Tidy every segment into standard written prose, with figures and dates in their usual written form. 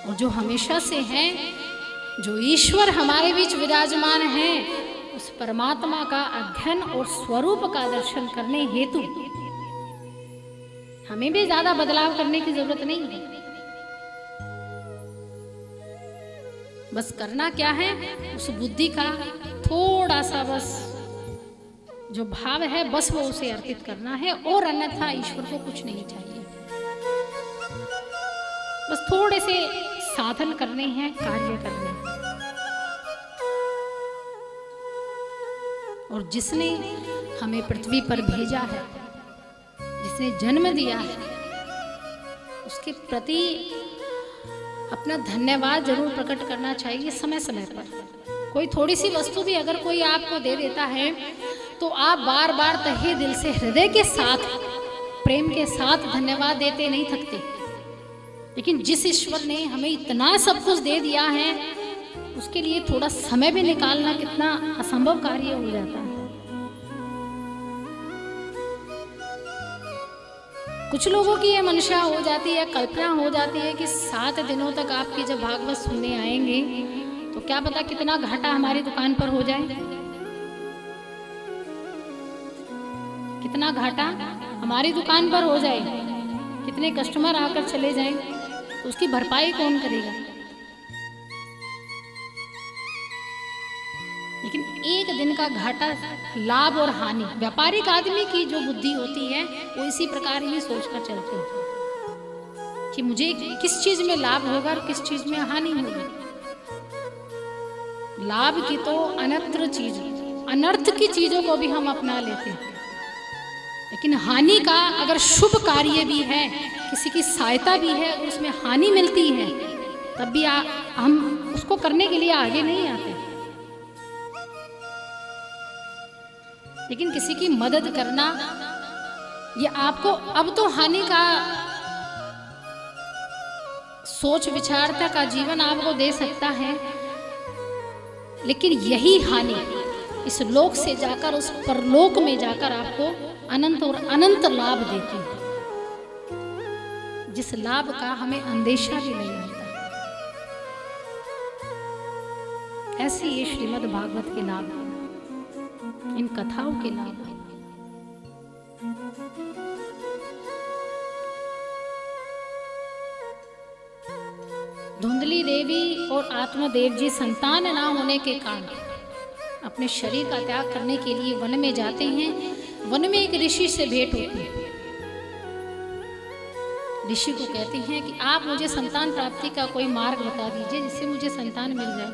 और जो हमेशा से हैं, जो ईश्वर हमारे बीच विराजमान हैं, उस परमात्मा का अध्ययन और स्वरूप का दर्शन करने हेतु हमें भी ज्यादा बदलाव करने की जरूरत नहीं है। बस करना क्या है, उस बुद्धि का थोड़ा सा बस जो भाव है बस वो उसे अर्पित करना है, और अन्यथा ईश्वर को कुछ नहीं चाहिए। बस थोड़े से साधन करने हैं, कार्य करने हैं। और जिसने हमें पृथ्वी पर भेजा है, जिसने जन्म दिया है, उसके प्रति अपना धन्यवाद जरूर प्रकट करना चाहिए समय समय पर। कोई थोड़ी सी वस्तु भी अगर कोई आपको दे देता है तो आप बार बार तहे दिल से, हृदय के साथ, प्रेम के साथ धन्यवाद देते नहीं थकते। लेकिन जिस ईश्वर ने हमें इतना सब कुछ दे दिया है, उसके लिए थोड़ा समय भी निकालना कितना असंभव कार्य हो जाता है। कुछ लोगों की ये मंशा हो जाती है, कल्पना हो जाती है कि 7 दिनों तक आपकी जब भागवत सुनने आएंगे तो क्या पता कितना घाटा हमारी दुकान पर हो जाए, कितना घाटा हमारी दुकान पर हो जाए, कितने कस्टमर आकर चले जाएं, तो उसकी भरपाई कौन करेगा। लेकिन एक दिन का घाटा, लाभ और हानि, व्यापारिक आदमी की जो बुद्धि होती है वो इसी प्रकार ही सोचकर चलते हैं कि मुझे किस चीज में लाभ होगा और किस चीज में हानि होगी। लाभ की तो अनर्थ चीज, अनर्थ की चीजों को भी हम अपना लेते हैं, लेकिन हानि का अगर शुभ कार्य भी है, किसी की सहायता भी है, अगर उसमें हानि मिलती है तब भी हम उसको करने के लिए आगे नहीं आते। लेकिन किसी की मदद करना, ये आपको अब तो हानि का सोच विचारता का जीवन आपको दे सकता है, लेकिन यही हानि इस लोक से जाकर उस परलोक में जाकर आपको अनंत और अनंत लाभ देती है, जिस लाभ का हमें अंदेशा भी नहीं होता। ऐसे ये श्रीमद् भागवत के लाभ, इन कथाओं के लाभ। धुंधली देवी और आत्मदेव जी संतान ना होने के कारण अपने शरीर का त्याग करने के लिए वन में जाते हैं। वन में एक ऋषि से भेंट होती है। ऋषि को कहते हैं कि आप मुझे संतान प्राप्ति का कोई मार्ग बता दीजिए जिससे मुझे संतान मिल जाए।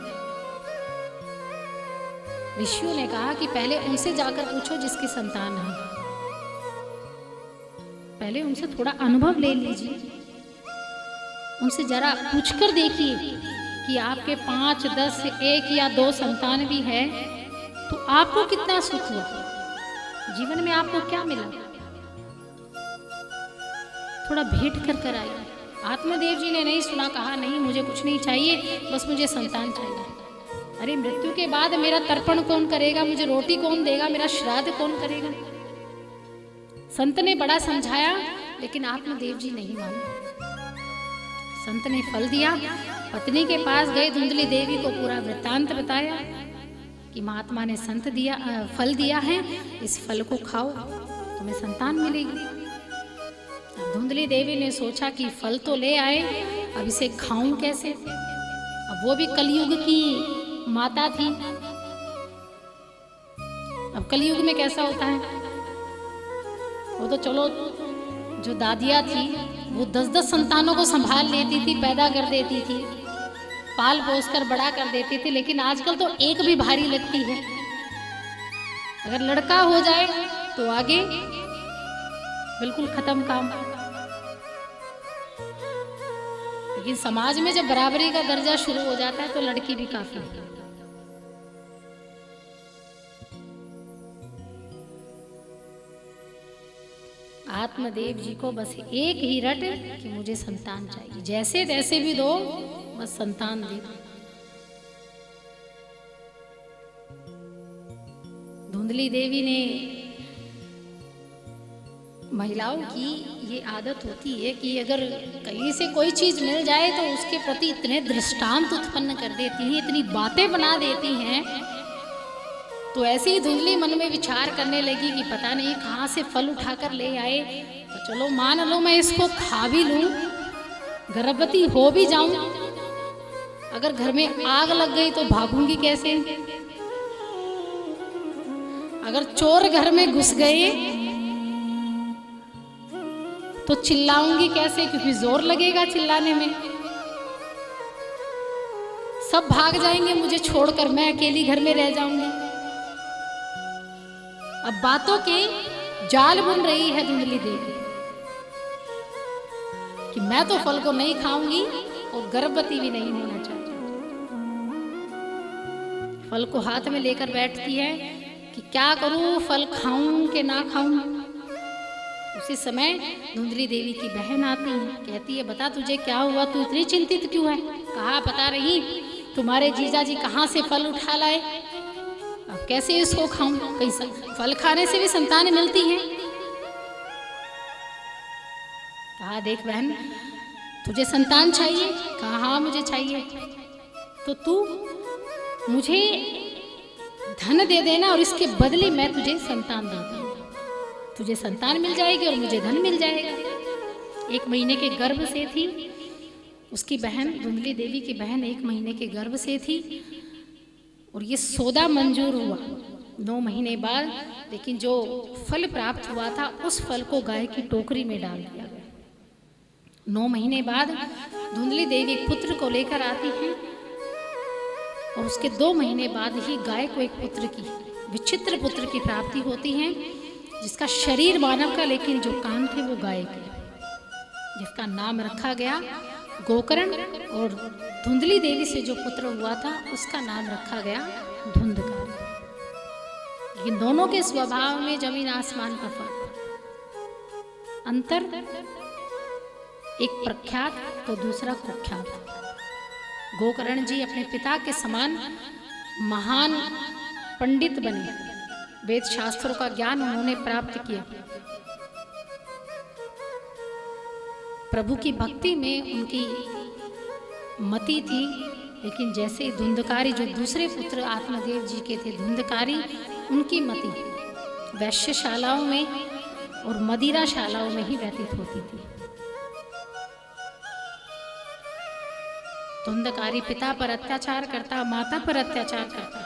ऋषियों ने कहा कि पहले उनसे जाकर पूछो जिसकी संतान है, पहले उनसे थोड़ा अनुभव ले लीजिए, उनसे जरा पूछकर देखिए कि आपके 5, 10, 1 या 2 संतान भी है तो आपको कितना सुख हुआ, जीवन में आपको क्या मिला। थोड़ा भेंट कर आइए। आत्मदेव जी ने नहीं सुना, कहा नहीं मुझे कुछ नहीं चाहिए, बस मुझे संतान चाहिए। अरे मृत्यु के बाद मेरा तर्पण कौन करेगा, मुझे रोटी कौन देगा, मेरा श्राद्ध कौन करेगा। संत ने बड़ा समझाया लेकिन आत्मदेव जी नहीं माने। संत ने फल दिया, पत्नी के पास गए, धुंधली देवी को पूरा वृत्तांत बताया कि महात्मा ने फल दिया है, इस फल को खाओ तुम्हें संतान मिलेगी। अब धुंधली देवी ने सोचा कि फल तो ले आए, अब इसे खाऊं कैसे। अब वो भी कलयुग की माता थी। अब कलयुग में कैसा होता है, वो तो चलो जो दादियाँ थी वो 10-10 संतानों को संभाल लेती थी, पैदा कर देती थी, पाल पोस कर बड़ा कर देती थी। लेकिन आजकल तो एक भी भारी लगती है। अगर लड़का हो जाए तो आगे बिल्कुल खत्म काम। लेकिन समाज में जब बराबरी का दर्जा शुरू हो जाता है तो लड़की भी काफी है। आत्मदेव जी को बस एक ही रट कि मुझे संतान चाहिए, जैसे तैसे भी दो, बस संतान दे। धुंधली देवी ने महिलाओं की ये आदत होती है कि अगर कहीं से कोई चीज़ मिल जाए तो उसके प्रति इतने दृष्टांत उत्पन्न कर देती हैं, इतनी बातें बना देती हैं। तो ऐसे ही धुंधली मन में विचार करने लगी कि पता नहीं कहाँ से फल उठाकर ले आए, तो चलो मान लो मैं इसको खा भी लूँ, गर्भवती हो भी जाऊं, अगर घर में आग लग गई तो भागूंगी कैसे? अगर चोर घर में घुस गए तो चिल्लाऊंगी कैसे, क्योंकि जोर लगेगा चिल्लाने में। सब भाग जाएंगे मुझे छोड़कर, मैं अकेली घर में रह जाऊंगी। अब बातों के जाल बुन रही है धुंधली देवी कि मैं तो फल को नहीं खाऊंगी और गर्भवती भी नहीं होना चाहती। फल को हाथ में लेकर बैठती है कि क्या करूं, फल खाऊं कि ना खाऊं। उसी समय धुंधली देवी की बहन आती है, कहती है बता तुझे क्या हुआ, तू इतनी चिंतित क्यों है? कहा पता नहीं तुम्हारे जीजा जी कहाँ से फल उठा लाए, अब कैसे इसको खाऊं? कहीं फल खाने से भी संतान मिलती है। कहा देख बहन तुझे संतान चाहिए? कहा हाँ मुझे चाहिए। तो तू मुझे धन दे देना और इसके बदले मैं तुझे संतान दे दूंगा। तुझे संतान मिल जाएगी और मुझे धन मिल जाएगा। 1 महीने के गर्भ से थी उसकी बहन, धुंधली देवी की बहन 1 महीने के गर्भ से थी और ये सौदा मंजूर हुआ 9 महीने बाद। लेकिन जो फल प्राप्त हुआ था उस फल को गाय की टोकरी में डाल दिया गया। 9 महीने बाद धुंधली देवी एक पुत्र को लेकर आती है और उसके 2 महीने बाद ही गाय को एक पुत्र की, विचित्र पुत्र की प्राप्ति होती है, जिसका शरीर मानव का लेकिन जो कान थे वो गाय के, जिसका नाम रखा गया गोकर्ण। और धुंधली देवी से जो पुत्र हुआ था उसका नाम रखा गया धुंधकारी। लेकिन दोनों के स्वभाव में जमीन आसमान का फर्क, अंतर, एक प्रख्यात तो दूसरा कुख्यात। गोकर्ण जी अपने पिता के समान महान पंडित बने, वेद शास्त्रों का ज्ञान उन्होंने प्राप्त किया, प्रभु की भक्ति में उनकी मति थी। लेकिन जैसे धुंधकारी जो दूसरे पुत्र आत्मदेव जी के थे धुंधकारी, उनकी मति वैश्यशालाओं में और मदिराशालाओं में ही व्यतीत होती थी। धुंधकारी पिता पर अत्याचार करता, माता पर अत्याचार करता,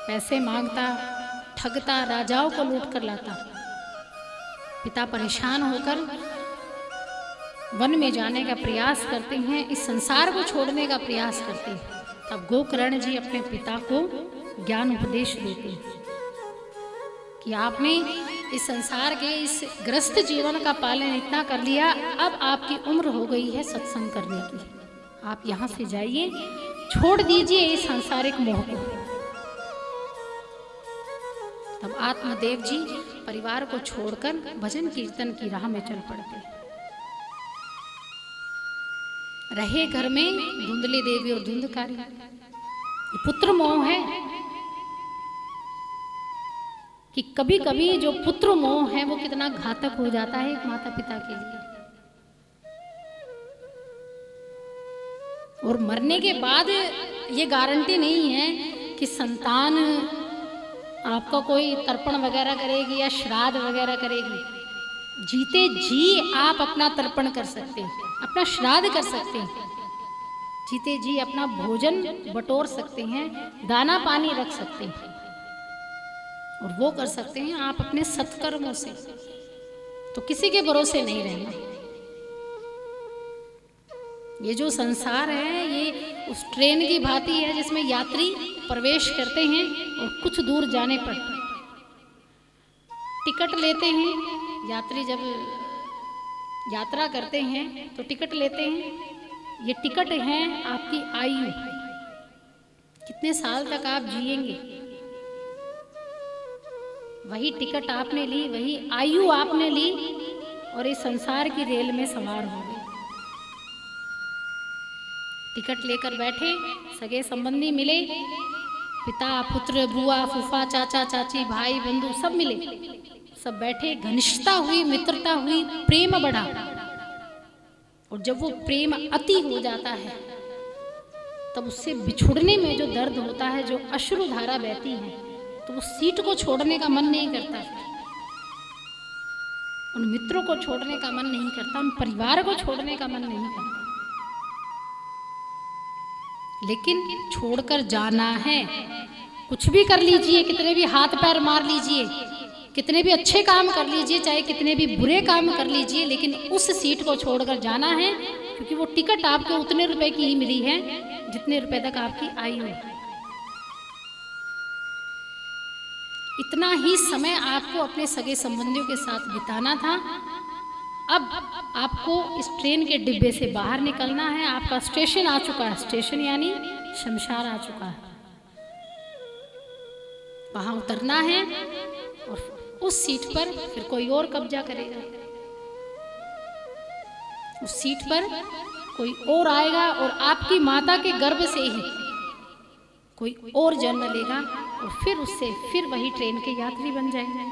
पैसे मांगता, ठगता, राजाओं को लूट कर लाता। पिता परेशान होकर वन में जाने का प्रयास करते हैं, इस संसार को छोड़ने का प्रयास करते हैं। तब गोकर्ण जी अपने पिता को ज्ञान उपदेश देते हैं कि आपने इस संसार के इस ग्रस्त जीवन का पालन इतना कर लिया, अब आपकी उम्र हो गई है सत्संग करने की। आप यहाँ से जाइए, छोड़ दीजिए इस सांसारिक मोह को। तब आत्मदेव जी परिवार को छोड़कर भजन कीर्तन की राह में चल पड़ते। रहे घर में धुंधली देवी और धुंधकारी। ये पुत्र मोह है कि कभी कभी जो पुत्र मोह है वो कितना घातक हो जाता है एक माता पिता के लिए। और मरने के बाद ये गारंटी नहीं है कि संतान आपका कोई तर्पण वगैरह करेगी या श्राद्ध वगैरह करेगी। जीते जी आप अपना तर्पण कर सकते हैं, अपना श्राद्ध कर सकते हैं, जीते जी अपना भोजन बटोर सकते हैं, दाना पानी रख सकते हैं। और वो कर सकते हैं आप अपने सत्कर्मों से। तो किसी के भरोसे नहीं रहना। ये जो संसार है ये उस ट्रेन की भांति है जिसमें यात्री प्रवेश करते हैं और कुछ दूर जाने पर टिकट लेते हैं। यात्री जब यात्रा करते हैं तो टिकट लेते हैं। ये टिकट है आपकी आयु, कितने साल तक आप जिएंगे। वही टिकट आपने ली, वही आयु आपने ली और इस संसार की रेल में सवार हो गए। टिकट लेकर बैठे, सगे संबंधी मिले, पिता पुत्र बुआ फूफा चाचा चाची भाई बंधु सब मिले, सब बैठे, घनिष्ठता हुई, मित्रता हुई, प्रेम बढ़ा। और जब वो प्रेम अति हो जाता है तब उससे बिछुड़ने में जो दर्द होता है, जो अश्रु धारा बहती है, तो वो सीट को छोड़ने का मन नहीं करता, उन मित्रों को छोड़ने का मन नहीं करता, उन परिवार को छोड़ने का मन नहीं करता। लेकिन छोड़कर जाना है। कुछ भी कर लीजिए, कितने भी हाथ पैर मार लीजिए, कितने भी अच्छे काम कर लीजिए, चाहे कितने भी बुरे काम कर लीजिए, लेकिन उस सीट को छोड़कर जाना है, क्योंकि वो टिकट आपको उतने रुपए की ही मिली है जितने रुपए तक आपकी आयु है। इतना ही समय आपको अपने सगे संबंधियों के साथ बिताना था। अब आपको इस ट्रेन के डिब्बे से बाहर निकलना है। आपका स्टेशन आ चुका है, स्टेशन यानी शमशान आ चुका है। वहां उतरना है और उस सीट पर फिर कोई और कब्जा करेगा, उस सीट पर कोई और आएगा और आपकी माता के गर्भ से ही कोई और जन्म लेगा और फिर उससे फिर वही ट्रेन के यात्री बन जाएंगे।